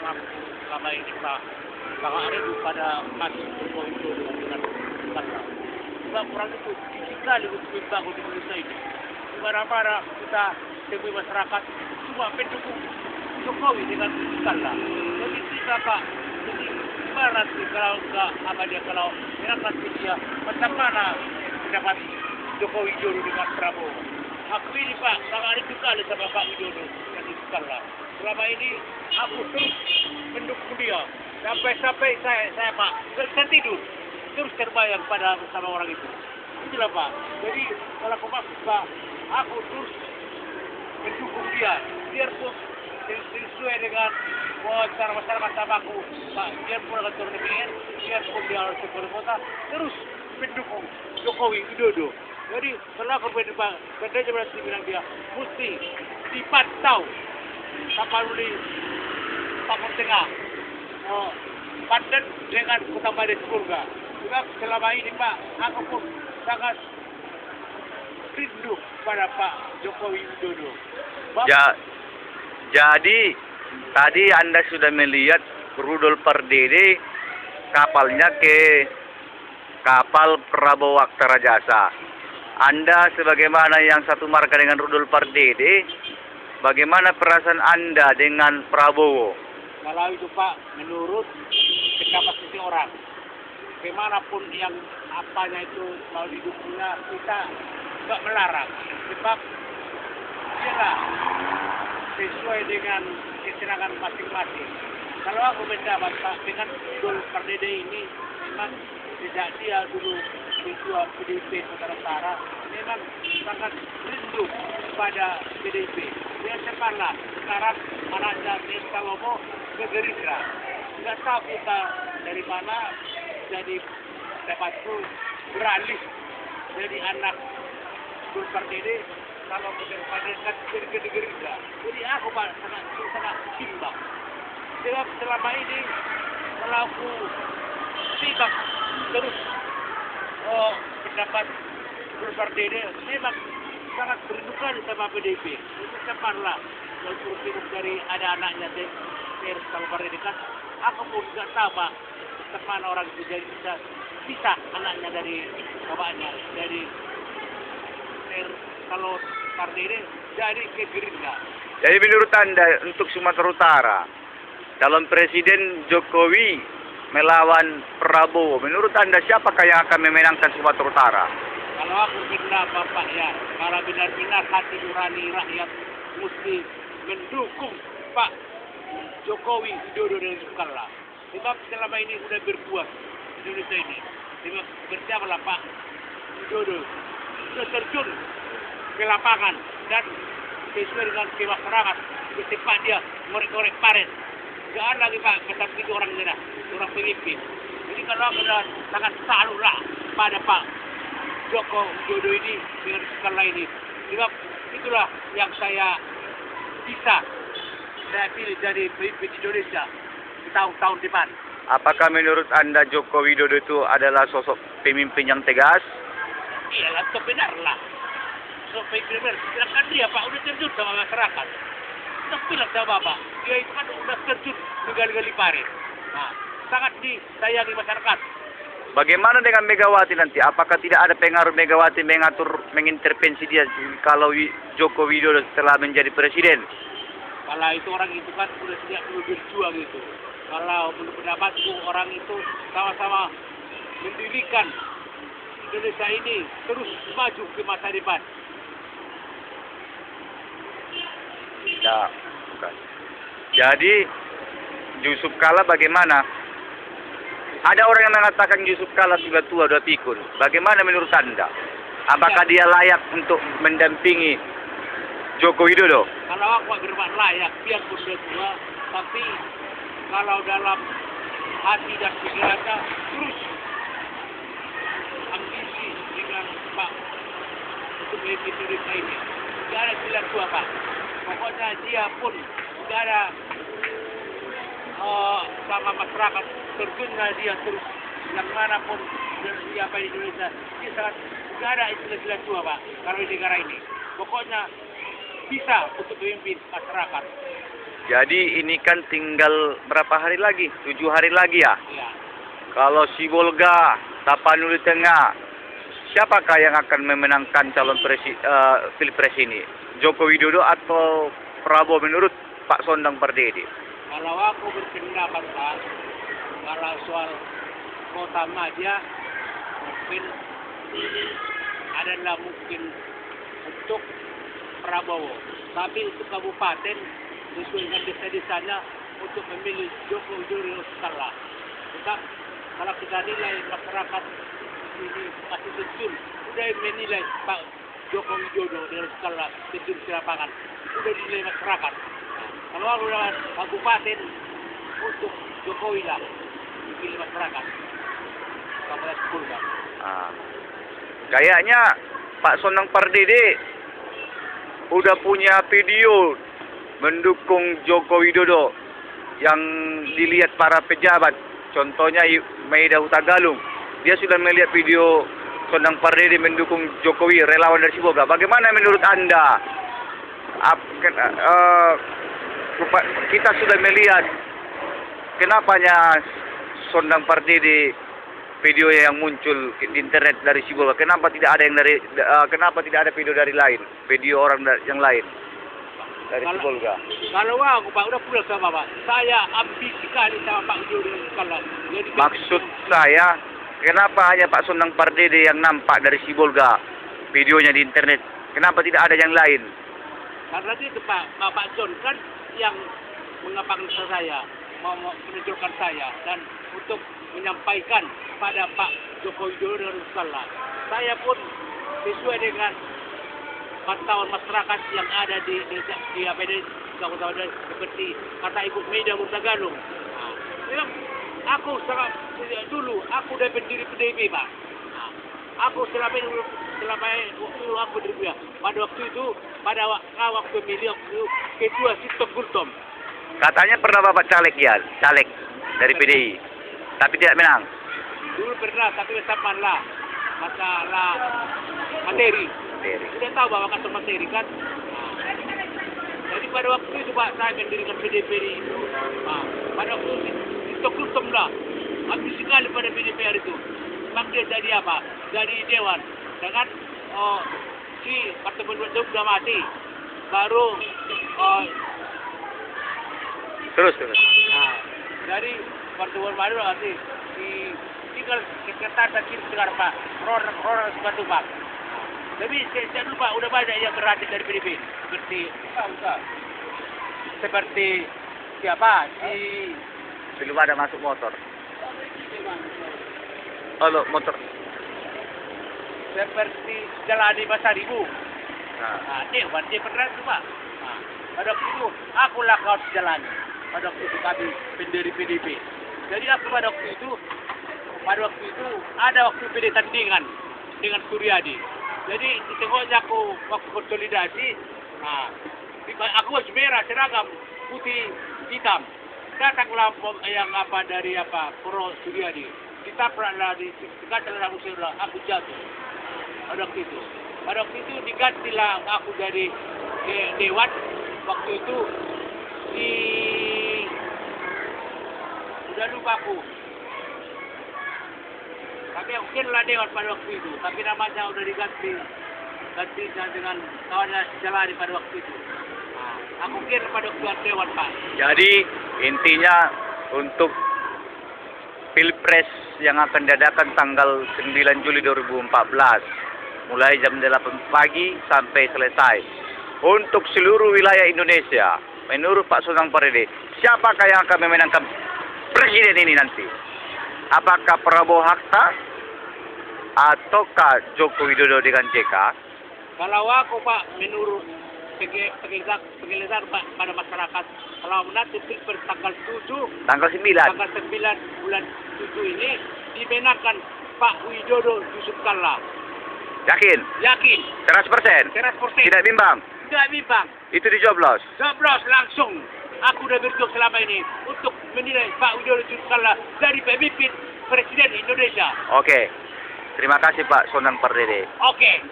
aku selama ini Pak sangat rindu pada mati Joko Widodo dengan Soekarno. Sebab orang itu sekali untuk membangun Indonesia ini. Di mana-mana kita temui masyarakat semua pendukung Jokowi dengan Soekarno. Jadi kita Pak, jadi gimana sih kalau enggak apa dia kalau menyerahkan dia macam mana mendapat Joko Widodo dengan Prabowo? Aku ini Pak sangat rindu sekali sama Pak Widodo dan Soekarno. Selama ini aku terus mendukung dia sampai saya Pak saya tidur terus terbayang pada bersama orang itu. Itulah Pak. Jadi kalau aku Pak, aku terus mendukung dia biarpun sesuai dengan wawancara masyarakat sama aku Pak, biarpun akan turun DPR, biarpun dia harus turun kota, terus mendukung Jokowi Widodo. Jadi kalau aku Pak, katanya berarti bilang dia mesti dipantau kapal di Papua Tengah, padan dengan kota Madrid surga. Sebab selama ini Pak, aku pun sangat rindu pada Pak Jokowi Widodo. Jadi tadi Anda sudah melihat Rudolf Pardede kapalnya ke kapal Prabowo Aksara Jasa. Anda sebagaimana yang satu marga dengan Rudolf Pardede, bagaimana perasaan Anda dengan Prabowo? Kalau itu Pak, menurut kapasitas orang, bagaimanapun yang apanya itu mau didukungnya, kita nggak melarang. Sebab dia sesuai dengan kesenangan masing-masing. Kalau aku mendapat Pak dengan Rudolf Pardede ini, memang sejak dia dulu ketua PDIP Utara, memang sangat rindu pada PDIP. Dia sekarang anaknya Nesta Lomo ke Gerindra. Tidak tahu kita dari mana jadi dapatku beralih jadi anak Rudolf Pardede kalau mendepankan ke Gerindra. Jadi aku Pak sangat bimbang. Sebab selama ini kalau aku tidak terus pendapat Rudolf Pardede memang sangat berindukan sama PDIP. Itu cepatlah kalau dari ada anaknya kalau Pardede kan, aku pun nggak tahu Pak kemana orang itu jadi bisa anaknya dari bapaknya dari kalau Pardede jadi ke Gerindra. Jadi menurut Anda untuk Sumatera Utara, calon Presiden Jokowi melawan Prabowo, menurut Anda siapakah yang akan memenangkan Sumatera Utara? Kalau aku benar Bapak ya, kalau benar-benar hati nurani rakyat mesti mendukung Pak Jokowi Widodo dan Soekarno. Sebab selama ini sudah berbuat Indonesia ini. Sebab bersiaplah Pak Widodo sudah terjun ke lapangan dan sesuai dengan masyarakat ke tempat dia ngorek-ngorek paret. Gak ada lagi Pak ketat itu orang sana, orang pemimpin. Jadi kalau aku sangat salutlah pada Pak Joko Widodo ini dengan Soekarno ini. Sebab itulah yang saya pilih jadi pemimpin Indonesia di tahun-tahun depan. Apakah menurut Anda Joko Widodo itu adalah sosok pemimpin yang tegas? Iyalah, itu benar lah. So, benar. Silakan dia Pak, udah terjun sama masyarakat. Kita bilang sama Bapak, dia itu kan udah terjun gali-gali parit. Nah, sangat disayangi masyarakat. Bagaimana dengan Megawati nanti? Apakah tidak ada pengaruh Megawati mengintervensi dia kalau Joko Widodo setelah menjadi presiden? Kalau itu orang itu kan sudah sejak dulu berjuang gitu. Kalau menurut pendapatku orang itu sama-sama mendirikan Indonesia ini terus maju ke masa depan. Ya, bukan. Jadi Yusuf Kala bagaimana? Ada orang yang mengatakan Yusuf Kala sudah tua, sudah pikun. Bagaimana menurut Anda? Apakah dia layak untuk mendampingi Joko Widodo? Kalau aku berbuat layak, biarpun dia tua, tapi kalau dalam hati dan pikirannya terus ambisi dengan Pak untuk memimpin Indonesia ini. Tidak ada istilah tua Pak. Pokoknya dia pun tidak ada sama masyarakat terjunnya dia terus yang manapun siapa di Indonesia. Dia sangat tidak ada istilah tua Pak kalau di negara ini. Pokoknya bisa untuk memimpin masyarakat. Jadi ini kan tinggal berapa hari lagi? 7 hari lagi ya? Iya. Kalau Sibolga, Tapanuli Tengah, siapakah yang akan memenangkan calon pilpres ini? Joko Widodo atau Prabowo menurut Pak Sondang Pardede? Kalau aku berpendapat Pak, kalau soal kota Madia mungkin adalah mungkin untuk Prabowo. Tapi untuk kabupaten sesuai dengan desa-desanya untuk memilih Joko Widodo skala. Sebab kalau kita nilai masyarakat ini masih betul, sudah menilai Pak Joko Widodo dengan skala betul di lapangan, sudah dinilai masyarakat. Kalau ada kabupaten untuk Jokowi lah, pilih masyarakat. Kabupaten Sibolga. Kayaknya Pak Sondang Pardede udah punya video mendukung Joko Widodo yang dilihat para pejabat. Contohnya Maida Hutagalung. Dia sudah melihat video Sondang Pardede mendukung Jokowi, relawan dari Sibolga. Bagaimana menurut Anda? Kita sudah melihat kenapanya Sondang Pardede video yang muncul di internet dari Sibolga. Kenapa tidak ada yang kenapa tidak ada video dari lain? Video orang yang lain dari Sibolga. Kalau aku Pak udah pulang sama Pak. Saya ambisi sekali sama Pak Widodo kalau. Maksud saya, kenapa hanya Pak Sondang Pardede yang nampak dari Sibolga videonya di internet? Kenapa tidak ada yang lain? Karena itu Pak John kan yang mengapakan saya, mau menunjukkan saya dan untuk menyampaikan pada Pak Joko Widodo dan Skala. Saya pun sesuai dengan pantauan masyarakat yang ada di kawasan seperti kata Ibu Maida Hutagalung. Memang aku sangat dulu aku udah pendiri PDIP Pak. Aku selama aku diri pada waktu itu waktu milih ketua Sistem Gultom. Katanya pernah Bapak caleg dari PDI, tapi tidak menang. Dulu pernah, tapi lah masalah materi. Sudah tahu bahwa kantor materi kan. Jadi pada waktu itu Pak saya mendirikan PDP itu. Pada waktu itu Sistem Gultom lah. Habis sekali pada PDP itu. Memang dia jadi apa? Jadi dewan. Dengan si Pertemuan itu sudah mati. Baru Terus. dari Pertemuan baru nanti tinggal sekretariat kiri sekarang Pak. Orang sepatu Pak. Tapi saya lupa udah banyak yang berhasil dari PDP. Seperti siapa? Belum ada masuk motor. Halo, motor. Seperti Jalani Basaribu. Dia pernah itu Pak. Pada waktu itu aku lah kawan Jalani. Pada waktu itu kami pendiri PDP. Jadi aku pada waktu itu ada waktu PD tandingan dengan Suryadi. Jadi ditengoknya aku waktu konsolidasi. Aku harus merah seragam putih hitam. Datanglah yang dari Pro Suryadi. Ditapraklah dikatalah aku jatuh. Pada waktu itu digantilah aku dari dewan. Waktu itu udah lupa aku. Tapi aku kira dewan pada waktu itu. Tapi namanya udah diganti dengan kawannya Jalani pada waktu itu. Aku kira pada waktu dewan Pak. Jadi intinya untuk Pilpres yang akan diadakan tanggal 9 Juli 2014 mulai jam 8 pagi sampai selesai untuk seluruh wilayah Indonesia menurut Pak Sondang Pardede, siapakah yang akan memenangkan presiden ini nanti? Apakah Prabowo Hatta ataukah Joko Widodo dengan JK? Kalau aku Pak menurut penjelasan Pak pada masyarakat, kalau nanti Pilpres tanggal 9 bulan 7 ini dimenangkan Pak Widodo Yusuf Kalla. Yakin? 100%? 100%. Tidak bimbang? Tidak bimbang. Itu dijoblos? Joblos langsung. Aku sudah berjuang selama ini untuk menilai Pak Widodo Yusuf Kalla dari pemimpin Presiden Indonesia. Oke. Terima kasih Pak Sondang Pardede. Oke.